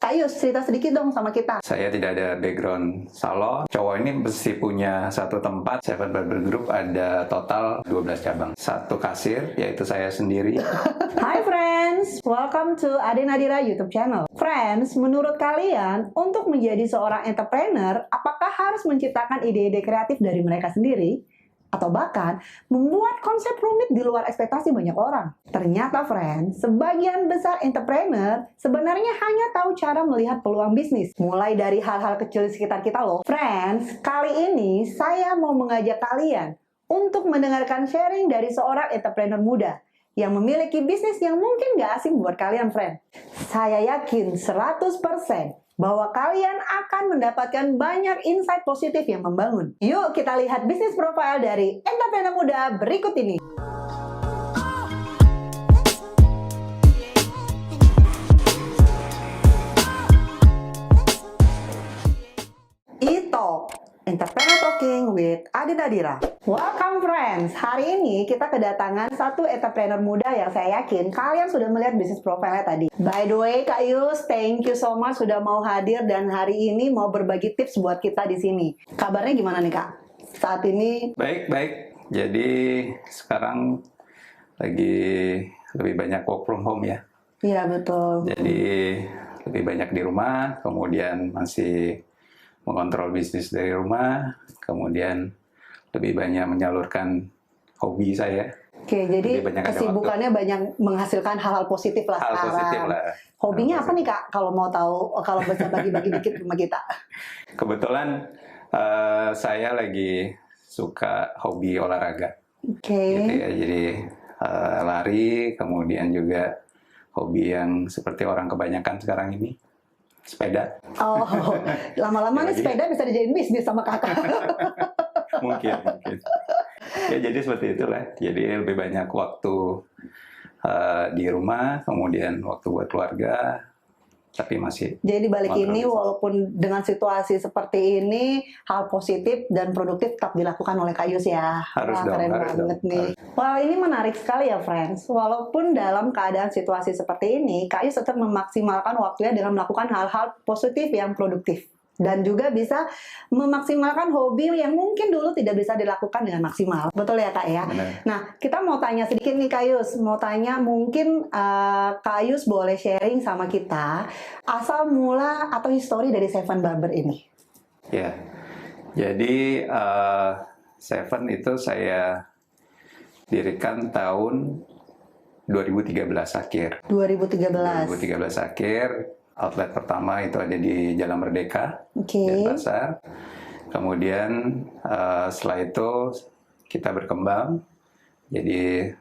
Kak Yus, cerita sedikit dong sama kita. Saya tidak ada background salon. Cowok ini mesti punya satu tempat. Seven Barber Group ada total 12 cabang. Satu kasir, yaitu saya sendiri. Hai friends, welcome to Ade Nadira YouTube channel. Friends, menurut kalian, untuk menjadi seorang entrepreneur, apakah harus menciptakan ide-ide kreatif dari mereka sendiri? Atau bahkan membuat konsep rumit di luar ekspektasi banyak orang. Ternyata friends, sebagian besar entrepreneur sebenarnya hanya tahu cara melihat peluang bisnis. Mulai dari hal-hal kecil di sekitar kita loh. Friends, kali ini saya mau mengajak kalian untuk mendengarkan sharing dari seorang entrepreneur muda yang memiliki bisnis yang mungkin gak asing buat kalian friend. Saya yakin 100% bahwa kalian akan mendapatkan banyak insight positif yang membangun. Yuk kita lihat bisnis profile dari entrepreneur muda berikut ini. E-Talk, Entrepreneur Talking with Ade Nadira. Welcome friends, hari ini kita kedatangan satu entrepreneur muda yang saya yakin kalian sudah melihat bisnis profilnya tadi. By the way Kak Yus, thank you so much sudah mau hadir dan hari ini mau berbagi tips buat kita di sini. Kabarnya gimana nih Kak? Saat ini? Baik. Jadi sekarang lagi lebih banyak work from home ya. Iya betul. Jadi lebih banyak di rumah, kemudian masih mengontrol bisnis dari rumah, kemudian lebih banyak menyalurkan hobi saya. Oke, jadi kesibukannya banyak menghasilkan hal-hal positif lah hal sekarang. Positif lah. Hobinya apa nih Kak? Kalau mau tahu, kalau bisa bagi-bagi dikit sama kita. Kebetulan saya lagi suka hobi olahraga. Oke. Gitu ya, jadi lari, kemudian juga hobi yang seperti orang kebanyakan sekarang ini, sepeda. Oh, lama-lama nih sepeda bisa dijadiin bisnis sama kakak. mungkin. Ya jadi seperti itulah. Jadi lebih banyak waktu di rumah, kemudian waktu buat keluarga, tapi masih. Jadi balik ini walaupun dengan situasi seperti ini, hal positif dan produktif tetap dilakukan oleh Kak Yus ya. Harus dong, keren banget nih. Wah ini menarik sekali ya friends. Walaupun dalam keadaan situasi seperti ini, Kak Yus tetap memaksimalkan waktunya dengan melakukan hal-hal positif yang produktif. Dan juga bisa memaksimalkan hobi yang mungkin dulu tidak bisa dilakukan dengan maksimal. Betul ya Kak ya? Benar. Nah, kita mau tanya sedikit nih Kak Yus. Mau tanya mungkin Kak Yus boleh sharing sama kita asal mula atau histori dari Seven Barber ini. Ya, jadi Seven itu saya dirikan tahun 2013 akhir. 2013 akhir. Outlet pertama itu ada di Jalan Merdeka, Oke. Denpasar. Kemudian setelah itu kita berkembang, jadi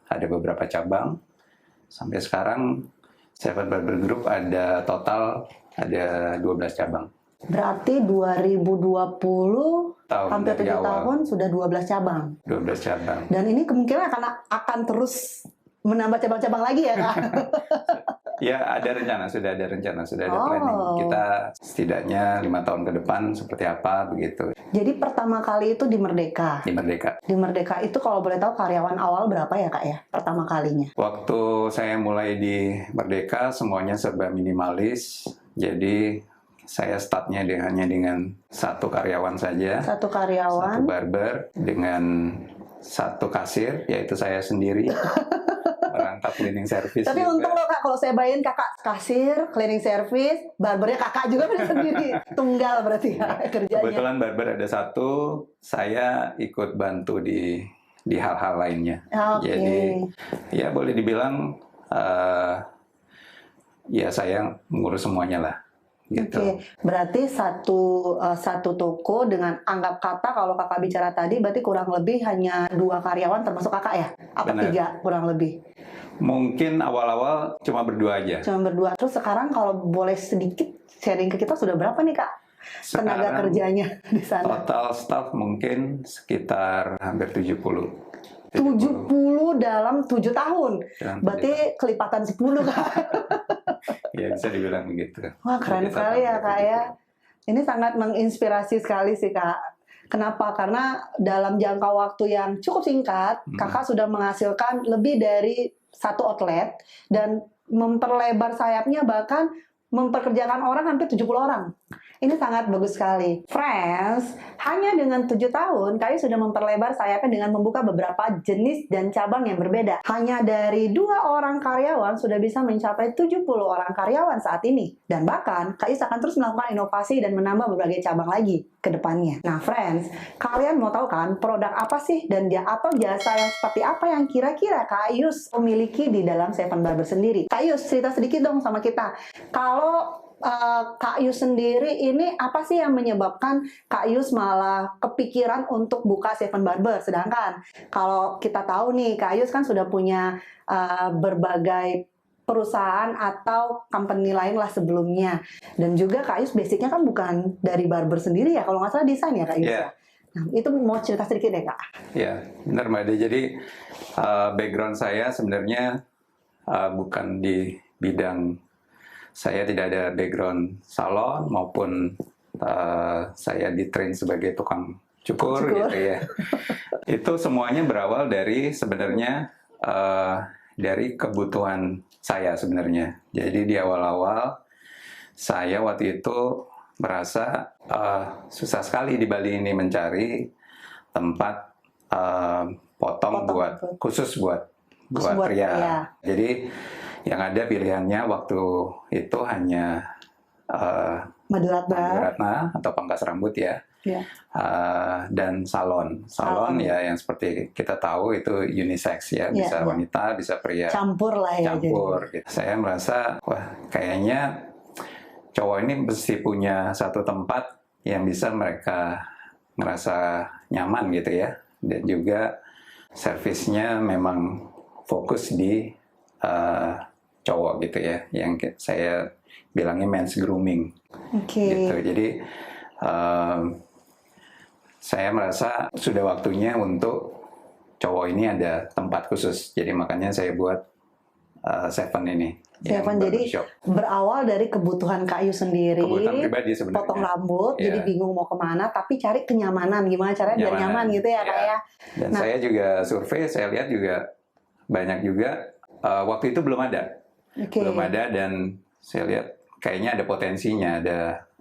ada beberapa cabang. Sampai sekarang Seven Barber Group ada total ada 12 cabang. Berarti 2020 hampir 7 tahun sudah 12 cabang. 12 cabang. Dan ini kemungkinan akan terus menambah cabang-cabang lagi ya Kak? Ya, sudah ada rencana, sudah ada planning. Kita setidaknya 5 tahun ke depan seperti apa, begitu. Jadi pertama kali itu di Merdeka? Di Merdeka. Di Merdeka itu kalau boleh tahu karyawan awal berapa ya Kak ya, pertama kalinya? Waktu saya mulai di Merdeka, semuanya serba minimalis. Jadi, saya startnya hanya dengan satu karyawan saja. Satu karyawan? Satu barber, dengan satu kasir, yaitu saya sendiri. Perangkat cleaning service. Tapi untung loh Kak, kalau saya bayangin kakak kasir, cleaning service, barbernya kakak juga kan sendiri. Tunggal berarti ya kerjanya. Kebetulan barber ada satu, saya ikut bantu di hal-hal lainnya. Okay. Jadi ya boleh dibilang ya saya mengurus semuanya lah. Gitu. Oke, berarti satu toko dengan anggap kata kalau kakak bicara tadi berarti kurang lebih hanya 2 karyawan termasuk kakak ya? Apa Benar. 3 kurang lebih? Mungkin awal-awal cuma berdua aja. Cuma berdua. Terus sekarang kalau boleh sedikit sharing ke kita sudah berapa nih Kak? Tenaga kerjanya di sana? Total staff mungkin sekitar hampir 70. 70 dalam 7 tahun? Berarti kelipatan 10 Kak? Ya bisa dibilang begitu. Wah keren sekali ya Kak ya. Ini sangat menginspirasi sekali sih Kak. Kenapa? Karena dalam jangka waktu yang cukup singkat, kakak sudah menghasilkan lebih dari 1 outlet dan memperlebar sayapnya bahkan memperkerjakan orang hampir 70 orang. Ini sangat bagus sekali. Friends, hanya dengan 7 tahun, Kak Yus sudah memperlebar sayapnya dengan membuka beberapa jenis dan cabang yang berbeda. Hanya dari 2 orang karyawan sudah bisa mencapai 70 orang karyawan saat ini. Dan bahkan, Kak Yus akan terus melakukan inovasi dan menambah berbagai cabang lagi ke depannya. Nah, friends, kalian mau tahu kan produk apa sih dan atau jasa yang seperti apa yang kira-kira Kak Yus memiliki di dalam Seven Barber sendiri? Kak Yus, cerita sedikit dong sama kita. Kalau Kak Yus sendiri ini apa sih yang menyebabkan Kak Yus malah kepikiran untuk buka Seven Barber? Sedangkan kalau kita tahu nih, Kak Yus kan sudah punya berbagai perusahaan atau company lain lah sebelumnya. Dan juga Kak Yus basicnya kan bukan dari barber sendiri ya, kalau nggak salah desain ya Kak Yus ya? Nah, itu mau cerita sedikit deh Kak. Ya, benar Mbak Ade. Jadi background saya sebenarnya bukan di bidang, saya tidak ada background salon maupun saya di-train sebagai tukang cukur gitu ya. Itu semuanya berawal dari sebenarnya dari kebutuhan saya sebenarnya. Jadi di awal-awal saya waktu itu merasa susah sekali di Bali ini mencari tempat potong buat khusus buat pria. Jadi yang ada pilihannya waktu itu hanya Maduratna atau pangkas rambut ya, dan salon ya yang seperti kita tahu itu unisex ya, bisa wanita bisa pria, campur lah ya. Campur. Gitu. Saya merasa wah kayaknya cowok ini mesti punya satu tempat yang bisa mereka merasa nyaman gitu ya, dan juga servisnya memang fokus di cowok gitu ya, yang saya bilangnya men's grooming. Gitu. Jadi saya merasa sudah waktunya untuk cowok ini ada tempat khusus. Jadi makanya saya buat Seven ini. Seven jadi berawal dari kebutuhan Kak Yus sendiri. Kebutuhan pribadi sebenarnya. Potong rambut, jadi bingung mau kemana, tapi cari kenyamanan. Gimana caranya biar nyaman gitu ya Kak ya. Dan saya juga survei, saya lihat juga banyak juga waktu itu belum ada. Belum ada, dan saya lihat kayaknya ada potensinya,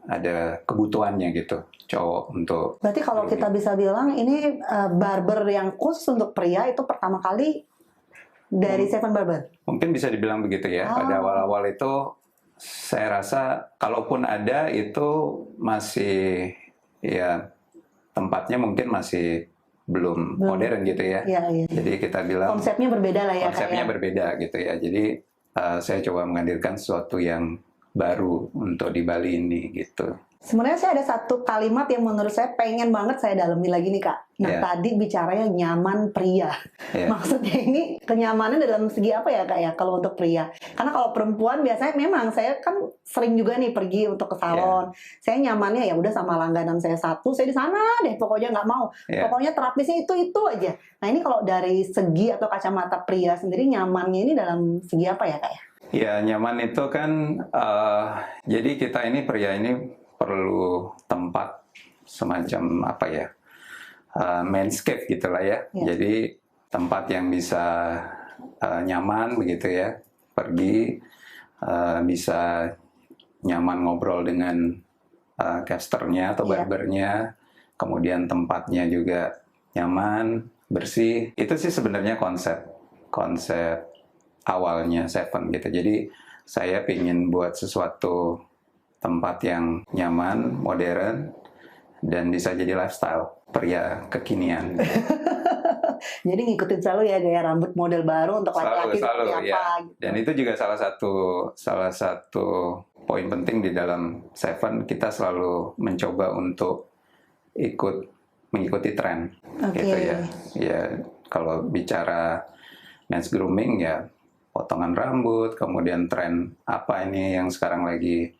ada kebutuhannya gitu cowok untuk. Berarti kalau kita bisa bilang ini barber yang khusus untuk pria itu pertama kali dari Seven Barber. Mungkin bisa dibilang begitu ya. Pada awal-awal itu saya rasa kalaupun ada itu masih ya tempatnya mungkin masih belum modern gitu ya. Jadi kita bilang konsepnya berbeda lah ya. Konsepnya berbeda gitu ya. Jadi saya coba menghadirkan sesuatu yang baru untuk di Bali ini gitu. Sebenarnya saya ada satu kalimat yang menurut saya pengen banget saya dalami lagi nih Kak. Nah tadi bicaranya nyaman pria. Maksudnya ini kenyamanan dalam segi apa ya Kak ya kalau untuk pria? Karena kalau perempuan biasanya memang saya kan sering juga nih pergi untuk ke salon. Saya nyamannya ya udah sama langganan saya satu, saya di sana deh pokoknya nggak mau. Pokoknya terapisnya itu aja. Nah ini kalau dari segi atau kacamata pria sendiri nyamannya ini dalam segi apa ya Kak ya? Ya nyaman itu kan jadi kita ini pria ini perlu tempat semacam apa ya, manscape gitulah ya. Jadi tempat yang bisa nyaman begitu ya, pergi bisa nyaman ngobrol dengan casternya atau barbernya, kemudian tempatnya juga nyaman, bersih. Itu sih sebenarnya konsep awalnya Seven gitu. Jadi saya ingin buat sesuatu tempat yang nyaman, modern, dan bisa jadi lifestyle pria kekinian. Jadi ngikutin selalu ya gaya rambut model baru untuk laki-laki seperti apa. Gitu. Dan itu juga salah satu poin penting di dalam Seven, kita selalu mencoba untuk mengikuti tren, gitu ya. Ya kalau bicara men's grooming ya potongan rambut, kemudian tren apa ini yang sekarang lagi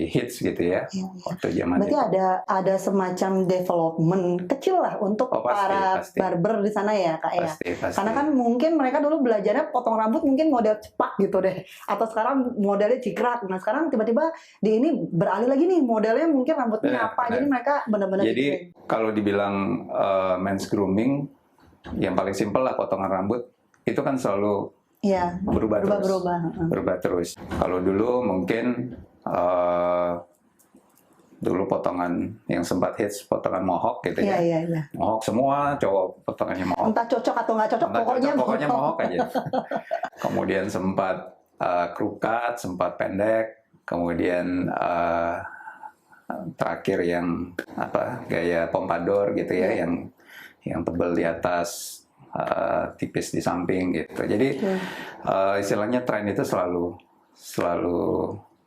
hits gitu ya. Waktu zaman berarti itu ada semacam development kecil lah untuk para barber di sana ya Kak ya. Karena kan mungkin mereka dulu belajarnya potong rambut mungkin model cepak gitu deh, atau sekarang modelnya cikrak. Nah sekarang tiba-tiba di ini beralih lagi nih modelnya mungkin rambutnya apa. Jadi mereka benar-benar jadi kalau dibilang men's grooming yang paling simpel lah potongan rambut, itu kan selalu Iya, berubah terus. berubah. Berubah terus. Kalau dulu mungkin dulu potongan yang sempat hits potongan mohawk gitu ya. Iya. Mohawk semua cowok potongannya mohawk. Entah cocok atau nggak cocok, Entah pokoknya cocok, pokoknya mohawk aja. Kemudian sempat krukat, sempat pendek, kemudian terakhir yang gaya pompadour gitu ya, yang tebal di atas, tipis di samping gitu. Jadi istilahnya tren itu selalu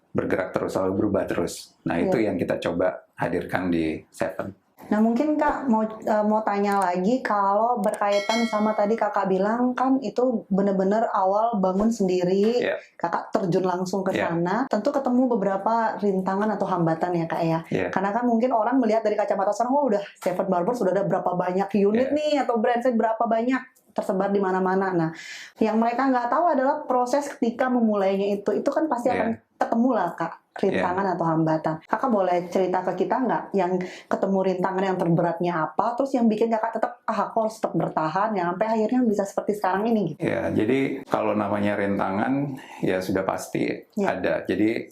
bergerak terus, selalu berubah terus. Nah itu yang kita coba hadirkan di Seven. Nah mungkin Kak mau tanya lagi, kalau berkaitan sama tadi Kakak bilang kan itu benar-benar awal bangun sendiri, Kakak terjun langsung ke sana, tentu ketemu beberapa rintangan atau hambatan ya Kak ya. Karena kan mungkin orang melihat dari kacamata sekarang, oh udah Seven Barber sudah ada berapa banyak unit nih, atau brandnya berapa banyak tersebar di mana-mana. Nah, yang mereka nggak tahu adalah proses ketika memulainya itu kan pasti akan ketemu lah Kak rintangan atau hambatan. Kakak boleh cerita ke kita nggak yang ketemu rintangan yang terberatnya apa, terus yang bikin Kakak tetap aku harus tetap bertahan ya sampai akhirnya bisa seperti sekarang ini gitu. Ya, jadi kalau namanya rintangan ya sudah pasti ada. Jadi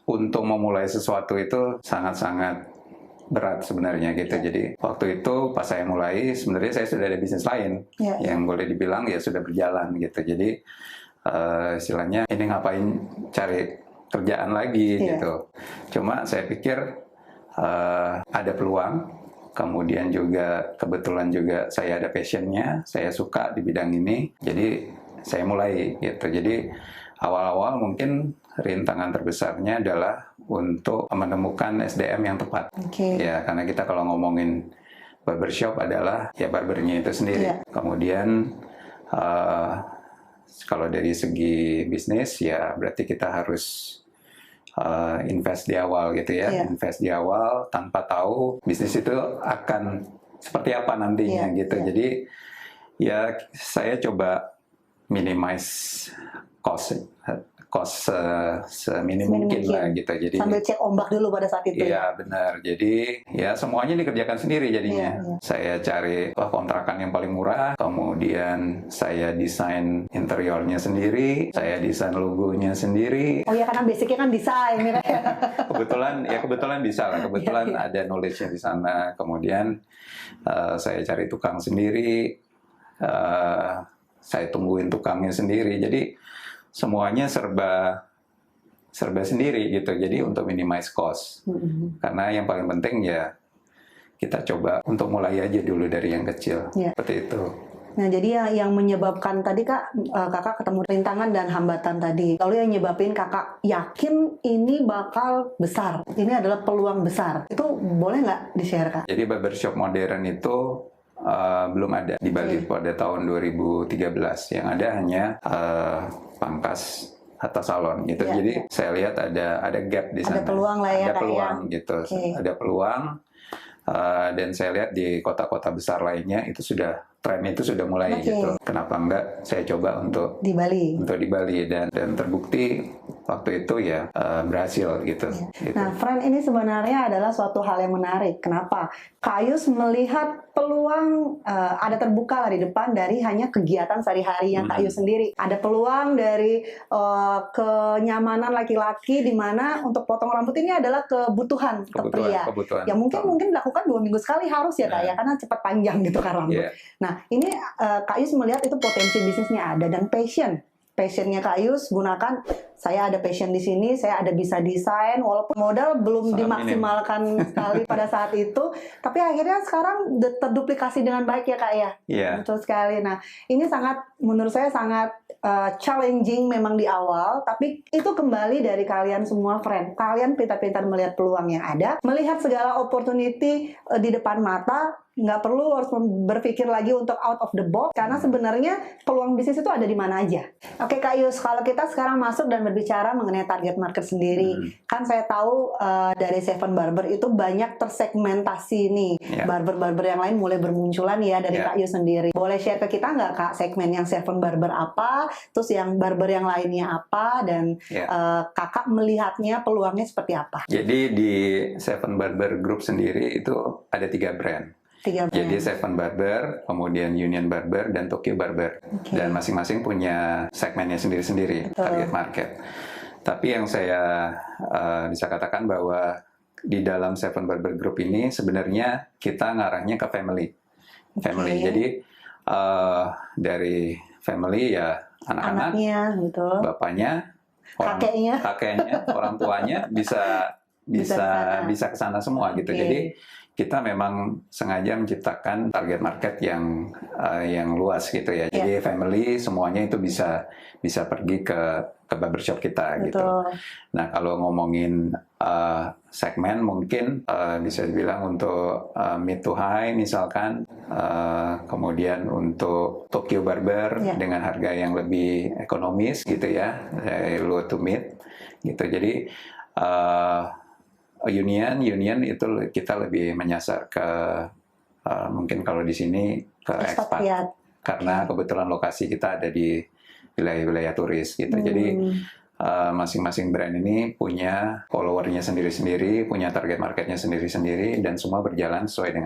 untuk memulai sesuatu itu sangat-sangat berat sebenarnya gitu. Jadi waktu itu pas saya mulai sebenarnya saya sudah ada bisnis lain yang boleh dibilang ya sudah berjalan gitu. Jadi istilahnya ini ngapain cari kerjaan lagi gitu. Cuma saya pikir ada peluang, kemudian juga kebetulan juga saya ada passionnya, saya suka di bidang ini, jadi saya mulai gitu. Jadi awal-awal mungkin rintangan terbesarnya adalah untuk menemukan SDM yang tepat. Ya, karena kita kalau ngomongin barbershop adalah ya barbernya itu sendiri. Kemudian kalau dari segi bisnis ya berarti kita harus invest di awal gitu ya, invest di awal tanpa tahu bisnis itu akan seperti apa nantinya gitu. Jadi ya saya coba minimize cost seminim mungkin lah gitu. Jadi sambil cek ombak dulu pada saat itu. Iya benar. Jadi ya semuanya dikerjakan sendiri jadinya. Saya cari kontrakan yang paling murah, kemudian saya desain interiornya sendiri, saya desain logonya sendiri. Oh ya, karena basicnya kan desain ya. kebetulan bisa lah. Kebetulan ada knowledge-nya di sana. Kemudian saya cari tukang sendiri, saya tungguin tukangnya sendiri. Jadi semuanya serba sendiri gitu. Jadi untuk minimize cost. Karena yang paling penting ya kita coba untuk mulai aja dulu dari yang kecil. Seperti itu. Nah, jadi yang menyebabkan tadi Kakak ketemu rintangan dan hambatan tadi. Lalu yang nyebabin Kakak yakin ini bakal besar. Ini adalah peluang besar. Itu boleh nggak di-share Kak? Jadi barbershop modern itu belum ada di Bali pada tahun 2013. Yang ada hanya pangkas atau salon gitu. Jadi saya lihat ada gap di sana. Ada peluang lah ya, ada peluang gitu. Ada peluang. Dan saya lihat di kota-kota besar lainnya itu tren itu sudah mulai gitu. Kenapa enggak saya coba untuk di Bali? Untuk di Bali dan terbukti waktu itu ya berhasil gitu. Nah, friend, ini sebenarnya adalah suatu hal yang menarik. Kenapa? Kak Ayus melihat peluang ada terbuka lah di depan dari hanya kegiatan sehari-hari yang Kak Ayus sendiri. Ada peluang dari kenyamanan laki-laki di mana untuk potong rambut ini adalah kebutuhan pria. Yang mungkin dilakukan 2 minggu sekali harus ya Kak ya, karena cepat panjang gitu kan rambut. Nah, ini Kak Ayus melihat itu potensi bisnisnya ada dan passionnya Kak Ayus gunakan. Saya ada passion di sini, saya ada bisa desain, walaupun modal belum dimaksimalkan sekali pada saat itu, tapi akhirnya sekarang terduplikasi dengan baik ya Kak ya. Betul sekali. Nah, ini menurut saya sangat challenging memang di awal, tapi itu kembali dari kalian semua, friend. Kalian pintar-pintar melihat peluang yang ada, melihat segala opportunity di depan mata. Nggak perlu harus berpikir lagi untuk out of the box, karena sebenarnya peluang bisnis itu ada di mana aja. Oke Kak Yus, kalau kita sekarang masuk dan berbicara mengenai target market sendiri, kan saya tahu dari Seven Barber itu banyak tersegmentasi nih, barber-barber yang lain mulai bermunculan ya dari Kak Yus sendiri. Boleh share ke kita nggak Kak segmen yang Seven Barber apa, terus yang barber yang lainnya apa, dan Kakak melihatnya peluangnya seperti apa? Jadi di Seven Barber Group sendiri itu ada 3 brand. 3 brand. Jadi Seven Barber, kemudian Union Barber, dan Tokyo Barber. Oke. Dan masing-masing punya segmennya sendiri-sendiri, Betul. target market. Tapi yang saya bisa katakan bahwa di dalam Seven Barber Group ini sebenarnya kita ngarahnya ke family. Family. Oke. Jadi dari family ya anak-anak, Anaknya gitu. bapaknya, kakeknya, orang tuanya bisa Bisa ke sana semua gitu. Oke. Jadi kita memang sengaja menciptakan target market yang luas gitu ya. Jadi family semuanya itu bisa pergi ke barbershop kita gitu. Betul. Nah, kalau ngomongin segmen mungkin bisa dibilang untuk mid to high misalkan, kemudian untuk Tokyo Barber dengan harga yang lebih ekonomis gitu ya, dari low to mid gitu. Jadi Union itu kita lebih menyasar ke mungkin kalau di sini ke expat karena kebetulan lokasi kita ada di wilayah-wilayah turis gitu. Jadi masing-masing brand ini punya followernya sendiri-sendiri, punya target marketnya sendiri-sendiri, dan semua berjalan sesuai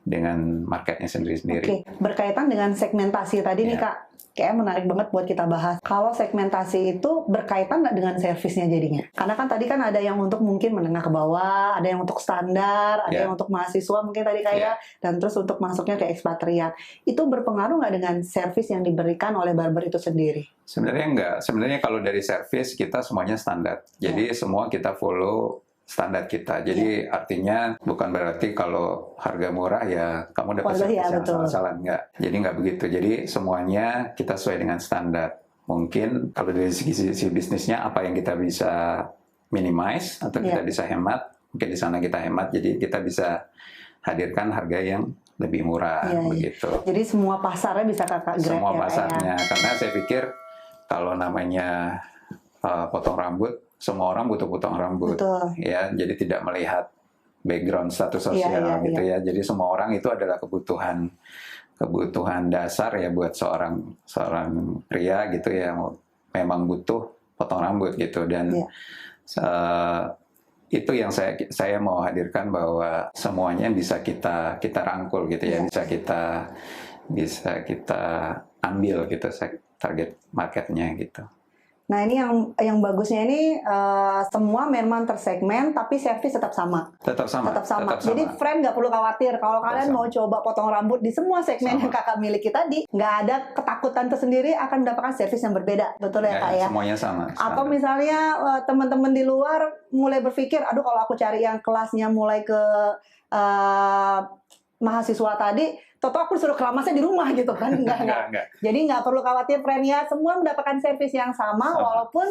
dengan marketnya sendiri-sendiri. Oke, berkaitan dengan segmentasi tadi nih Kak, kayak menarik banget buat kita bahas. Kalau segmentasi itu berkaitan nggak dengan servisnya jadinya? Karena kan tadi kan ada yang untuk mungkin menengah ke bawah, ada yang untuk standar, ada yang untuk mahasiswa mungkin tadi kayak, dan terus untuk masuknya ke ekspatriat. Itu berpengaruh nggak dengan servis yang diberikan oleh barber itu sendiri? Sebenarnya enggak. Sebenarnya kalau dari servis kita semuanya standar. Jadi semua kita follow standar kita. Jadi artinya bukan berarti kalau harga murah ya kamu dapat servis yang salah-salah. Enggak. Jadi enggak begitu. Jadi semuanya kita sesuai dengan standar. Mungkin kalau dari sisi bisnisnya apa yang kita bisa minimize atau kita bisa hemat, mungkin di sana kita hemat. Jadi kita bisa hadirkan harga yang lebih murah begitu. Jadi semua pasarnya bisa Kakak grab semua pasarnya. Karena saya pikir kalau namanya potong rambut, semua orang butuh potong rambut. Betul. Ya, jadi tidak melihat background status sosial gitu ya. Jadi semua orang itu adalah kebutuhan dasar ya buat seorang pria gitu ya, memang butuh potong rambut gitu. Dan itu yang saya mau hadirkan, bahwa semuanya bisa kita rangkul gitu ya, bisa kita ambil gitu target marketnya gitu. Nah ini yang bagusnya ini semua memang tersegmen, tapi servis tetap sama. Tetap sama. Jadi friend nggak perlu khawatir kalau kalian mau coba potong rambut di semua segmen yang Kakak miliki tadi, nggak ada ketakutan tersendiri akan mendapatkan servis yang berbeda, betul ya Kak ya? Semuanya sama. Atau misalnya teman-teman di luar mulai berpikir, aduh kalau aku cari yang kelasnya mulai ke mahasiswa tadi, aku disuruh keramasnya di rumah gitu kan. Enggak. Jadi nggak perlu khawatir friend ya, semua mendapatkan servis yang sama walaupun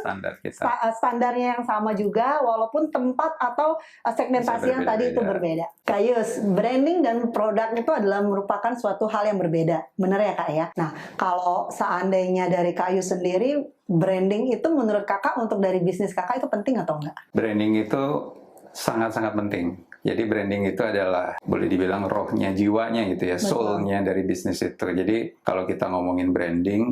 standarnya yang sama juga, walaupun tempat atau segmentasi yang tadi itu berbeda. Kayus, branding dan produk itu adalah merupakan suatu hal yang berbeda, benar ya Kak ya? Nah, kalau seandainya dari Kayus sendiri, branding itu menurut Kakak untuk dari bisnis Kakak itu penting atau enggak? Branding itu sangat-sangat penting. Jadi branding itu adalah boleh dibilang rohnya, jiwanya gitu ya, soul-nya dari bisnis itu. Jadi kalau kita ngomongin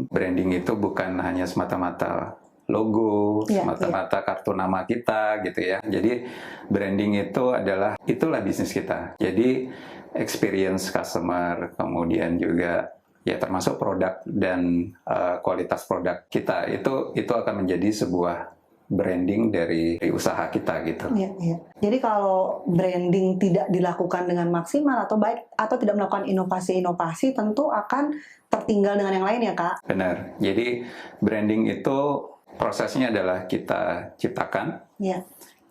branding itu bukan hanya semata-mata logo, semata-mata kartu nama kita gitu ya. Jadi branding itu itulah bisnis kita. Jadi experience customer, kemudian juga ya termasuk produk dan kualitas produk kita itu akan menjadi sebuah branding dari usaha kita gitu. Iya. Jadi kalau branding tidak dilakukan dengan maksimal atau baik, atau tidak melakukan inovasi-inovasi, tentu akan tertinggal dengan yang lain ya Kak? Benar. Jadi branding itu prosesnya adalah kita ciptakan,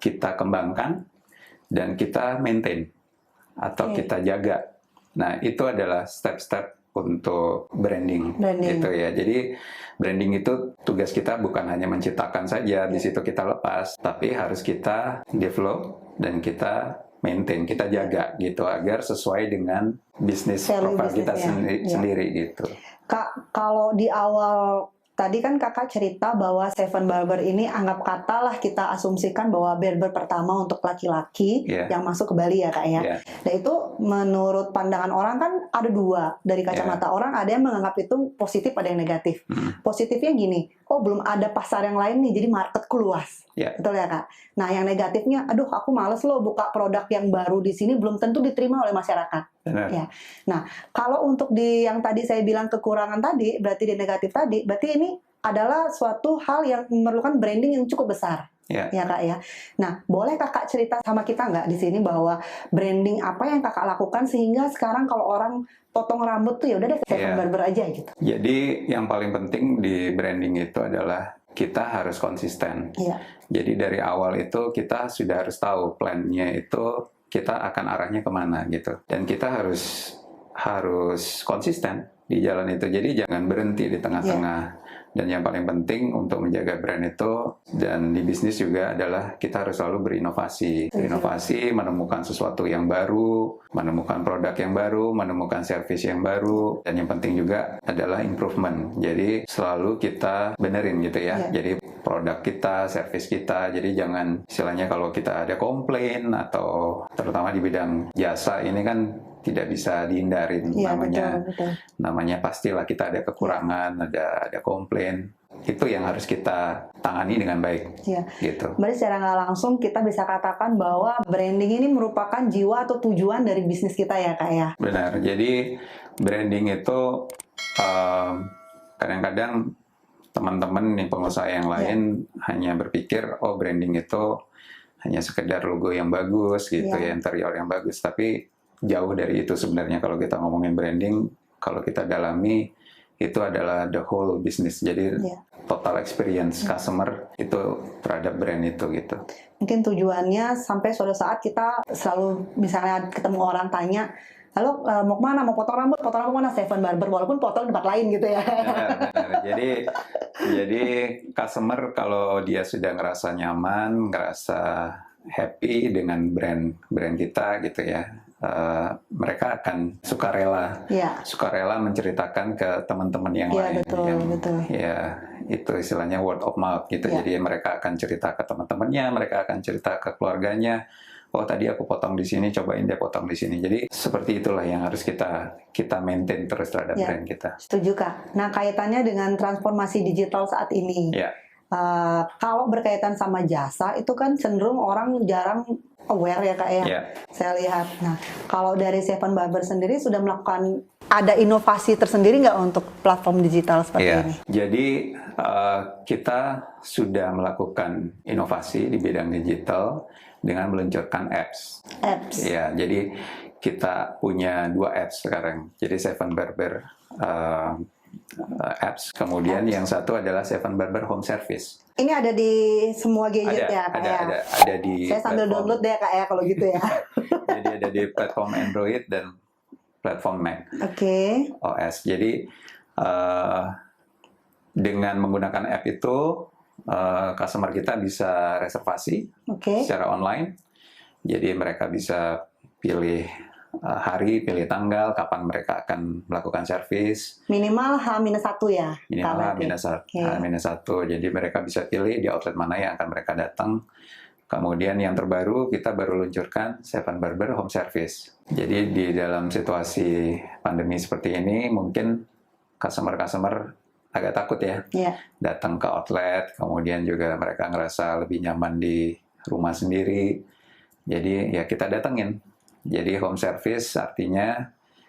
kita kembangkan, dan kita maintain atau kita jaga. Nah itu adalah step-step untuk branding gitu ya. Jadi branding itu tugas kita bukan hanya menciptakan saja, di situ kita lepas, tapi harus kita develop dan kita maintain, kita jaga gitu agar sesuai dengan bisnis profil kita sendiri gitu. Kak, kalau di awal tadi kan Kakak cerita bahwa Seven Barber ini anggap kata lah kita asumsikan bahwa barber pertama untuk laki-laki yang masuk ke Bali ya Kak ya. Nah itu menurut pandangan orang kan ada dua. Dari kacamata orang ada yang menganggap itu positif, ada yang negatif. Positifnya gini, oh belum ada pasar yang lain nih, jadi marketku luas. Ya. Betul ya Kak? Nah yang negatifnya, aduh aku males loh buka produk yang baru di sini, belum tentu diterima oleh masyarakat. Benar. Ya. Nah kalau untuk di yang tadi saya bilang kekurangan tadi, berarti di negatif tadi, berarti ini adalah suatu hal yang memerlukan branding yang cukup besar. Ya. Ya Kak ya. Nah, boleh Kakak cerita sama kita nggak di sini bahwa branding apa yang Kakak lakukan sehingga sekarang kalau orang potong rambut tuh ya udah deh ke Seven Iya. Barber aja gitu. Jadi yang paling penting di branding itu adalah kita harus konsisten. Iya. Jadi dari awal itu kita sudah harus tahu plan-nya itu kita akan arahnya kemana gitu. Dan kita harus konsisten di jalan itu. Jadi jangan berhenti di tengah-tengah. Dan yang paling penting untuk menjaga brand itu dan di bisnis juga adalah kita harus selalu berinovasi. Berinovasi, menemukan sesuatu yang baru, menemukan produk yang baru, menemukan service yang baru, dan yang penting juga adalah improvement. Jadi selalu kita benerin gitu ya. Jadi produk kita, service kita, jadi jangan istilahnya kalau kita ada komplain atau terutama di bidang jasa ini kan tidak bisa dihindarin, namanya pastilah kita ada kekurangan, ada komplain, itu yang harus kita tangani dengan baik. Gitu. Berarti secara nggak langsung kita bisa katakan bahwa branding ini merupakan jiwa atau tujuan dari bisnis kita ya Kak ya? Benar, jadi branding itu kadang-kadang teman-teman nih pengusaha yang lain hanya berpikir, oh branding itu hanya sekedar logo yang bagus gitu ya, interior yang bagus, tapi jauh dari itu sebenarnya. Kalau kita ngomongin branding, kalau kita dalami itu adalah the whole business. Jadi total experience customer itu terhadap brand itu gitu. Mungkin tujuannya sampai suatu saat kita selalu misalnya ketemu orang tanya, halo mau kemana? Mau potong rambut mana? Seven Barber, walaupun potong tempat lain gitu ya. Benar. Jadi customer kalau dia sudah ngerasa nyaman, ngerasa happy dengan brand kita gitu ya. Mereka akan sukarela menceritakan ke teman-teman yang lain. Betul. Ya, itu istilahnya word of mouth gitu. Jadi mereka akan cerita ke teman-temannya, mereka akan cerita ke keluarganya. Oh tadi aku potong di sini, cobain dia potong di sini. Jadi seperti itulah yang harus kita maintain terus terhadap brand kita. Setuju Kak. Nah kaitannya dengan transformasi digital saat ini. Kalau berkaitan sama jasa itu kan cenderung orang jarang aware ya Kak ya. Saya lihat. Nah, kalau dari Seven Barber sendiri sudah melakukan ada inovasi tersendiri nggak untuk platform digital seperti ini? Jadi kita sudah melakukan inovasi di bidang digital dengan meluncurkan apps. Ya, jadi kita punya 2 apps sekarang. Jadi Seven Barber apps. Kemudian yang satu adalah Seven Barber Home Service. Ini ada di semua gadget ya Kak ya? Ada di saya sambil download deh Kak ya kalau gitu ya. Jadi ada di platform Android dan platform Mac. OS. Jadi dengan menggunakan app itu customer kita bisa reservasi secara online. Jadi mereka bisa pilih hari, pilih tanggal, kapan mereka akan melakukan servis. Minimal H-1 ya? Minimal H-1. Jadi mereka bisa pilih di outlet mana yang akan mereka datang. Kemudian yang terbaru, kita baru luncurkan Seven Barber Home Service. Jadi di dalam situasi pandemi seperti ini, mungkin customer-customer agak takut ya. Datang ke outlet, kemudian juga mereka ngerasa lebih nyaman di rumah sendiri. Jadi ya kita datengin. Jadi home service artinya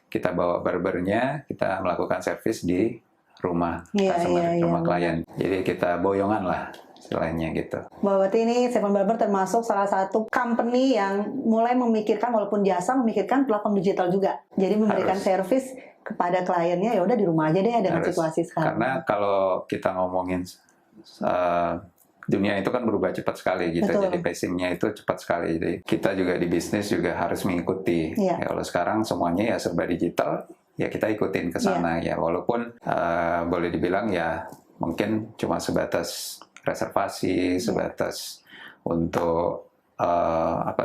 kita bawa barbernya, kita melakukan service di rumah customer, rumah klien. Jadi kita boyongan lah istilahnya gitu. Berarti ini Seven Barber termasuk salah satu company yang mulai memikirkan walaupun jasa memikirkan platform digital juga. Jadi memberikan service kepada kliennya ya udah di rumah aja deh dengan situasi sekarang. Karena kalau kita ngomongin dunia itu kan berubah cepat sekali gitu. Jadi pacing-nya itu cepat sekali. Jadi kita juga di bisnis juga harus mengikuti. Ya, kalau sekarang semuanya ya serba digital, ya kita ikutin ke sana ya. Walaupun boleh dibilang ya mungkin cuma sebatas reservasi, sebatas untuk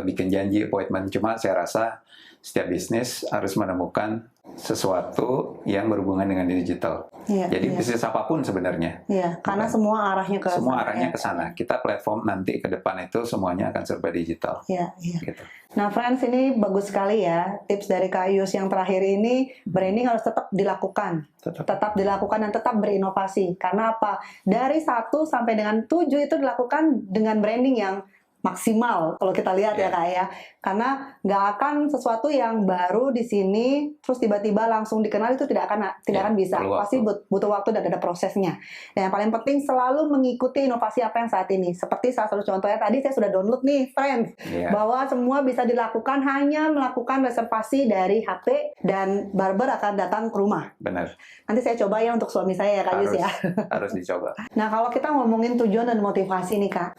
bikin janji appointment. Cuma saya rasa setiap bisnis harus menemukan sesuatu yang berhubungan dengan digital. Jadi bisnis apapun sebenarnya. Karena semua arahnya ke semua sana, arahnya ke sana. Kita platform nanti ke depan itu semuanya akan serba digital. Gitu. Nah, friends, ini bagus sekali ya tips dari Kak Yus yang terakhir ini. Branding harus tetap dilakukan, tetap dilakukan dan tetap berinovasi. Karena apa? Dari 1 sampai dengan 7 itu dilakukan dengan branding yang maksimal kalau kita lihat ya Kak ya, karena nggak akan sesuatu yang baru di sini terus tiba-tiba langsung dikenal, itu tidak akan bisa, pasti butuh waktu dan ada prosesnya. Dan yang paling penting selalu mengikuti inovasi apa yang saat ini, seperti salah satu contohnya tadi saya sudah download nih friends, bahwa semua bisa dilakukan hanya melakukan reservasi dari HP dan barber akan datang ke rumah. Benar. Nanti saya coba ya untuk suami saya ya Kak Yus ya. Harus dicoba. Nah, kalau kita ngomongin tujuan dan motivasi nih Kak,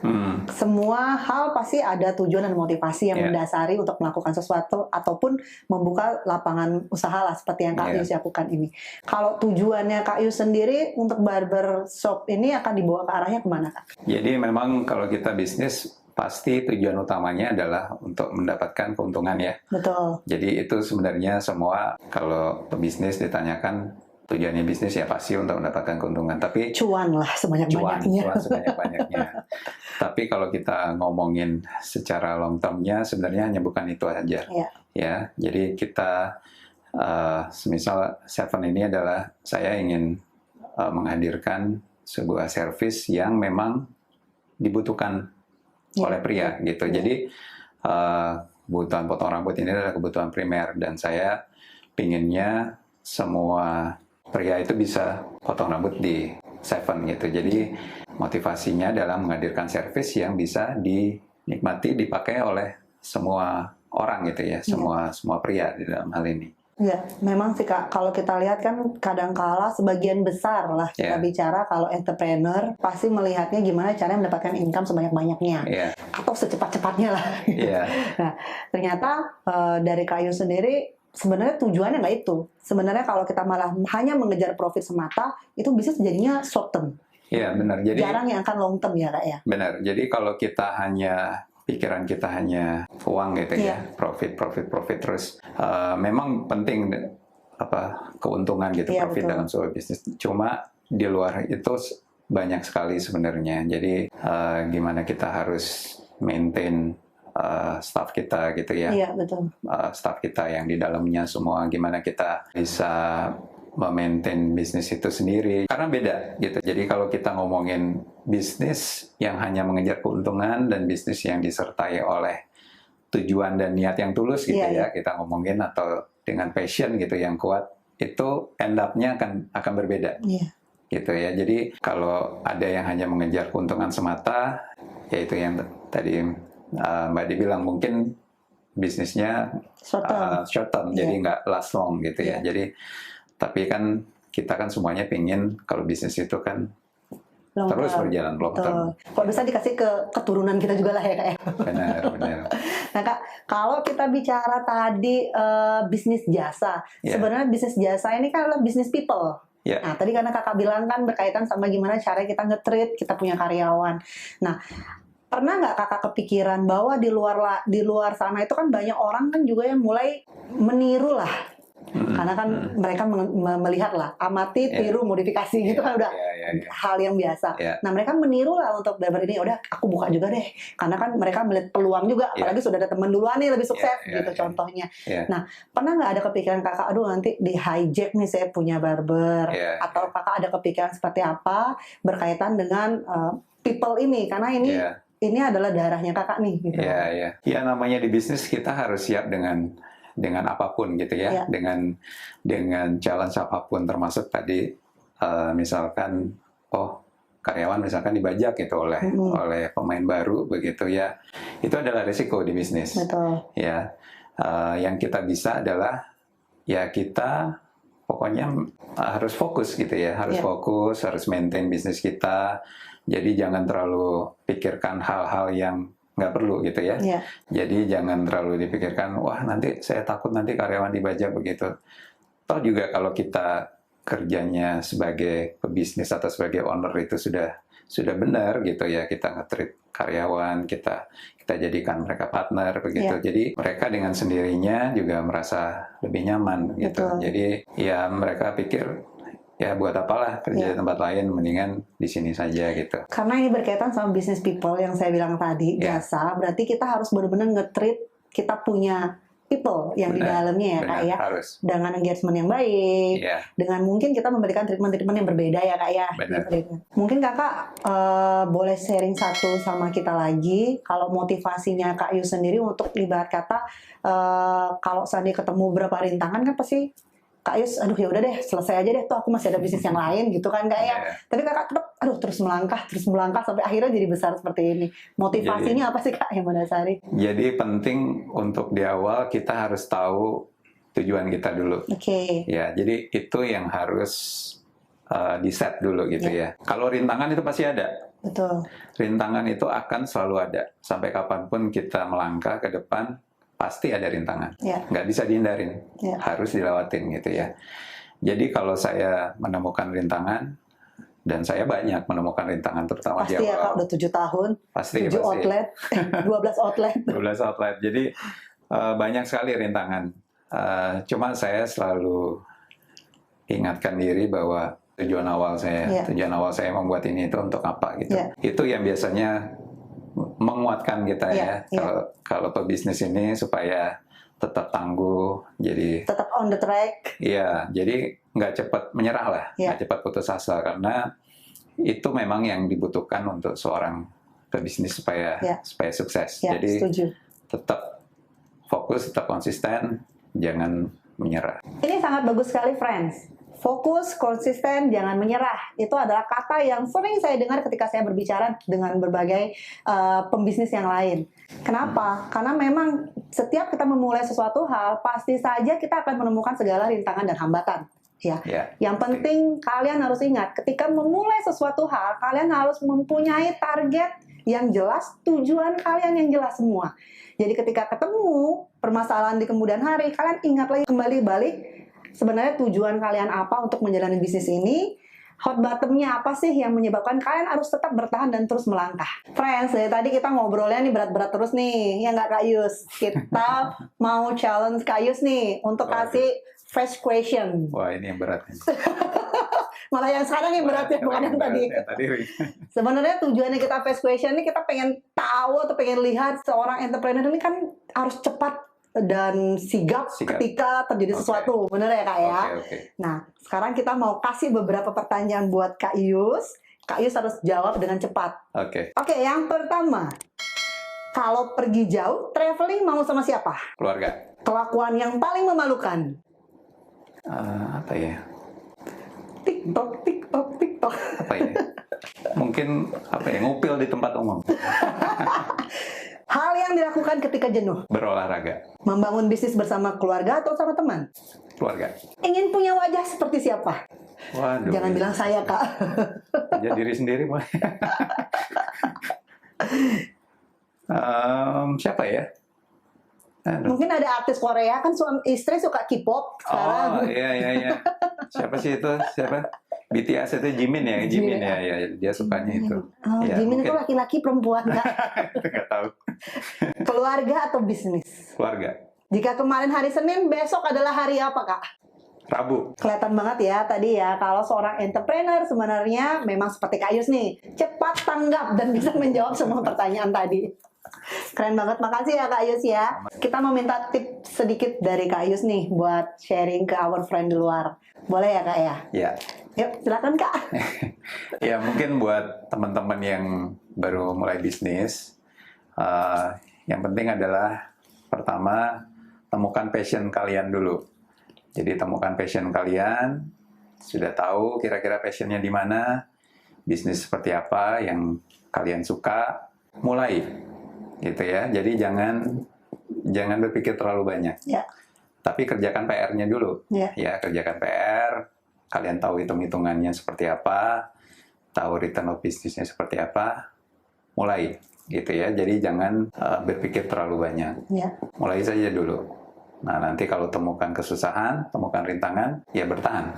semua hal pasti ada tujuan dan motivasi yang mendasari untuk melakukan sesuatu ataupun membuka lapangan usaha lah seperti yang Kak Yus lakukan ini. Kalau tujuannya Kak Yus sendiri untuk barber shop ini akan dibawa ke arahnya kemana Kak? Jadi memang kalau kita bisnis pasti tujuan utamanya adalah untuk mendapatkan keuntungan ya. Betul. Jadi itu sebenarnya semua kalau pebisnis ditanyakan tujuannya bisnis ya pasti untuk mendapatkan keuntungan. Tapi cuan lah sebanyak-banyaknya. Cuan sebanyak-banyaknya. Tapi kalau kita ngomongin secara long term-nya sebenarnya hanya bukan itu aja. Ya, jadi kita semisal Seven ini adalah saya ingin menghadirkan sebuah service yang memang dibutuhkan oleh pria gitu. Jadi kebutuhan potong rambut ini adalah kebutuhan primer dan saya pinginnya semua pria itu bisa potong rambut di Seven gitu. Jadi motivasinya adalah menghadirkan servis yang bisa dinikmati, dipakai oleh semua orang gitu ya, semua pria di dalam hal ini. Ya, memang sih Kak, kalau kita lihat kan kadangkala sebagian besar lah kita bicara kalau entrepreneur pasti melihatnya gimana caranya mendapatkan income sebanyak-banyaknya atau secepat-cepatnya lah. Nah, ternyata dari Kak Yus sendiri sebenarnya tujuannya nggak itu. Sebenarnya kalau kita malah hanya mengejar profit semata, itu bisa jadinya short term. Iya, benar. Jadi jarang yang akan long term ya Kak ya. Benar. Jadi kalau kita hanya pikiran kita hanya uang gitu ya, profit terus memang penting keuntungan gitu, profit dalam sebuah bisnis. Cuma di luar itu banyak sekali sebenarnya. Jadi gimana kita harus maintain staff kita gitu ya. Iya, betul. Staff kita yang di dalamnya semua, gimana kita bisa memaintain bisnis itu sendiri. Karena beda gitu. Jadi kalau kita ngomongin bisnis yang hanya mengejar keuntungan dan bisnis yang disertai oleh tujuan dan niat yang tulus gitu kita ngomongin, atau dengan passion gitu yang kuat, itu end up-nya akan berbeda. Gitu ya. Jadi kalau ada yang hanya mengejar keuntungan semata, yaitu yang tadi Mbak Di bilang, mungkin bisnisnya short term, jadi nggak last long gitu ya. Jadi tapi kan kita kan semuanya pingin kalau bisnis itu kan terus berjalan long term. Kalau bisa dikasih ke keturunan kita juga lah ya Kak ya. Benar. Nah Kak, kalau kita bicara tadi bisnis jasa, sebenarnya bisnis jasa ini kan adalah bisnis people. Nah, tadi karena Kakak bilang kan berkaitan sama gimana cara kita nge-treat, kita punya karyawan. Nah, pernah nggak Kakak kepikiran bahwa di luar sana itu kan banyak orang kan juga yang mulai meniru lah. Karena kan mereka melihat lah, amati, tiru, modifikasi gitu kan udah hal yang biasa. Nah, mereka meniru lah untuk barber ini, udah aku buka juga deh. Karena kan mereka melihat peluang juga, apalagi sudah ada teman duluan nih lebih sukses gitu contohnya. Nah, pernah nggak ada kepikiran Kakak, aduh nanti di hijack nih saya punya barber, atau Kakak ada kepikiran seperti apa berkaitan dengan people ini, karena ini adalah darahnya Kakak nih gitu. Iya, namanya di bisnis kita harus siap dengan apapun gitu ya, dengan challenge apapun, termasuk tadi misalkan karyawan misalkan dibajak gitu oleh pemain baru begitu ya, itu adalah risiko di bisnis. Ya, yang kita bisa adalah ya kita pokoknya harus fokus gitu ya, fokus, harus maintain bisnis kita. Jadi jangan terlalu pikirkan hal-hal yang nggak perlu gitu ya. Jadi jangan terlalu dipikirkan, wah nanti saya takut nanti karyawan dibajak begitu. Toh juga kalau kita kerjanya sebagai pebisnis atau sebagai owner itu sudah sudah benar gitu ya, kita nge-treat karyawan, kita jadikan mereka partner begitu. Iya. Jadi mereka dengan sendirinya juga merasa lebih nyaman gitu. Betul. Jadi ya mereka pikir ya buat apalah kerja di tempat lain, mendingan di sini saja gitu. Karena ini berkaitan sama business people yang saya bilang tadi, Ya. jasa, berarti kita harus benar-benar nge-treat kita punya people yang di Benar, dalamnya ya Kak benar, ya. harus. Dengan engagement yang baik, Ya, dengan mungkin kita memberikan treatment-treatment yang berbeda ya Kak ya. Benar. Gitu. Mungkin Kakak boleh sharing satu sama kita lagi, kalau motivasinya Kak Yus sendiri untuk ibarat kata, kalau seandainya ketemu beberapa rintangan kan pasti Kak Yus, aduh ya udah deh, selesai aja deh, tuh aku masih ada bisnis yang lain gitu kan Kak ya. Ya. Tapi Kakak tetap, aduh terus melangkah sampai akhirnya jadi besar seperti ini. Motivasinya apa sih Kak yang mendasari? Jadi penting untuk di awal kita harus tahu tujuan kita dulu. Oke. Ya, jadi itu yang harus di-set dulu gitu ya. Kalau rintangan itu pasti ada. Betul. Rintangan itu akan selalu ada. Sampai kapanpun kita melangkah ke depan, pasti ada rintangan. Ya. Nggak bisa dihindarin. Ya. Harus dilewatin gitu ya. Jadi kalau saya menemukan rintangan, dan saya banyak menemukan rintangan, terutama Pasti di ya Kak, awal. udah 7 tahun, Pasti, 7 outlet, 12 outlet. 12 outlet. Jadi banyak sekali rintangan. Cuma saya selalu ingatkan diri bahwa tujuan awal saya membuat ini itu untuk apa gitu. Ya. Itu yang biasanya menguatkan kita Ya, kalau pebisnis ini supaya tetap tangguh, jadi Tetap on the track. iya, jadi nggak cepat menyerah lah, Ya. nggak cepat putus asa, karena itu memang yang dibutuhkan untuk seorang pebisnis supaya sukses. Ya, Jadi setuju. tetap fokus, tetap konsisten, jangan menyerah. Ini sangat bagus sekali, friends. Fokus, konsisten, jangan menyerah. Itu adalah kata yang sering saya dengar ketika saya berbicara dengan berbagai pembisnis yang lain. Kenapa? Karena memang setiap kita memulai sesuatu hal, pasti saja kita akan menemukan segala rintangan dan hambatan. Ya. Yang penting kalian harus ingat, ketika memulai sesuatu hal, kalian harus mempunyai target yang jelas, tujuan kalian yang jelas semua. Jadi ketika ketemu permasalahan di kemudian hari, kalian ingat lagi kembali balik, sebenarnya tujuan kalian apa untuk menjalani bisnis ini, hot bottom-nya apa sih yang menyebabkan kalian harus tetap bertahan dan terus melangkah. Friends, dari tadi kita ngobrolnya nih berat-berat terus nih, ya nggak Kak Yus? Kita mau challenge Kak Yus nih untuk kasih first question. Wah, ini yang berat. Malah yang sekarang yang berat ya, bukan yang tadi. Sebenarnya tujuannya kita first question ini kita pengen tahu atau pengen lihat seorang entrepreneur ini kan harus cepat dan sigap ketika terjadi sesuatu, bener ya Kak ya? Nah, sekarang kita mau kasih beberapa pertanyaan buat Kak Yus. Kak Yus harus jawab dengan cepat. Oke, yang pertama, kalau pergi jauh, traveling mau sama siapa? Keluarga. Kelakuan yang paling memalukan? Apa ya? TikTok. Apa ya? Mungkin apa ya? Ngupil di tempat umum. Hal yang dilakukan ketika jenuh? Berolahraga. Membangun bisnis bersama keluarga atau sama teman? Keluarga. Ingin punya wajah seperti siapa? Waduh. Jangan bilang saya, Kak. Jadi diri sendiri, boleh. Siapa ya? Mungkin ada artis Korea, kan suami istri suka K-pop sekarang. Oh, iya. Siapa sih itu? Siapa? BTS itu Jimin ya? Jimin ya, dia sukanya itu. Oh, ya, Jimin mungkin. itu laki-laki perempuan, Kak? Nggak tahu. Keluarga atau bisnis? Keluarga. Jika kemarin hari Senin, besok adalah hari apa, Kak? Rabu. Kelihatan banget ya tadi ya, kalau seorang entrepreneur sebenarnya memang seperti Kak Yus nih, cepat tanggap dan bisa menjawab semua pertanyaan tadi. Keren banget, makasih ya Kak Yus ya. Kita mau minta tips sedikit dari Kak Yus nih buat sharing ke our friend di luar. Boleh ya Kak ya? Ya. Yuk, silakan Kak. Ya, mungkin buat teman-teman yang baru mulai bisnis, yang penting adalah pertama, temukan passion kalian dulu. Jadi temukan passion kalian, sudah tahu kira-kira passionnya di mana, bisnis seperti apa yang kalian suka, mulai. Gitu ya. Jadi jangan berpikir terlalu banyak. Ya. Tapi kerjakan PR-nya dulu. Ya. Kerjakan PR, kalian tahu hitung-hitungannya seperti apa, tahu return of bisnisnya seperti apa, mulai gitu ya. Jadi jangan berpikir terlalu banyak. Ya. Mulai saja dulu. Nah, nanti kalau temukan kesusahan, temukan rintangan, ya bertahan.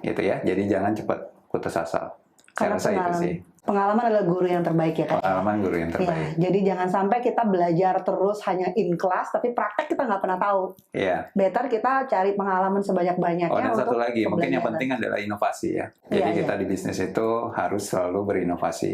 Gitu ya. Jadi jangan cepat putus asa. Saya rasa itu sih. Pengalaman adalah guru yang terbaik ya Kak. Pengalaman guru yang Ya, terbaik. jadi jangan sampai kita belajar terus hanya in class, tapi praktek kita nggak pernah tahu. Iya. Better kita cari pengalaman sebanyak-banyaknya. Oh, dan satu untuk lagi, mungkin yang pembelajaran. penting adalah inovasi ya. Iya, Jadi iya. kita di bisnis itu harus selalu berinovasi.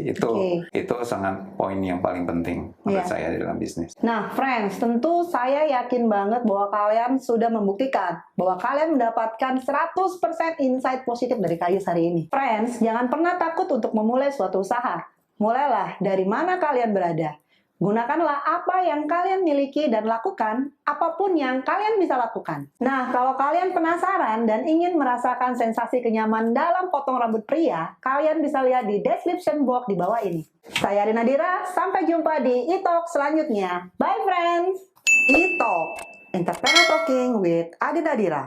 Itu sangat poin yang paling penting menurut Iya. saya dalam bisnis. Nah, friends, tentu saya yakin banget bahwa kalian sudah membuktikan bahwa kalian mendapatkan 100% insight positif dari Kayus hari ini. Friends, jangan pernah takut untuk memulai suatu usaha. Mulailah dari mana kalian berada. Gunakanlah apa yang kalian miliki dan lakukan apapun yang kalian bisa lakukan. Nah, kalau kalian penasaran dan ingin merasakan sensasi kenyaman dalam potong rambut pria, kalian bisa lihat di description box di bawah ini. Saya Adi Nadira, sampai jumpa di e-talk selanjutnya. Bye friends! E-talk, Entrepreneur Talking with Adi Nadira.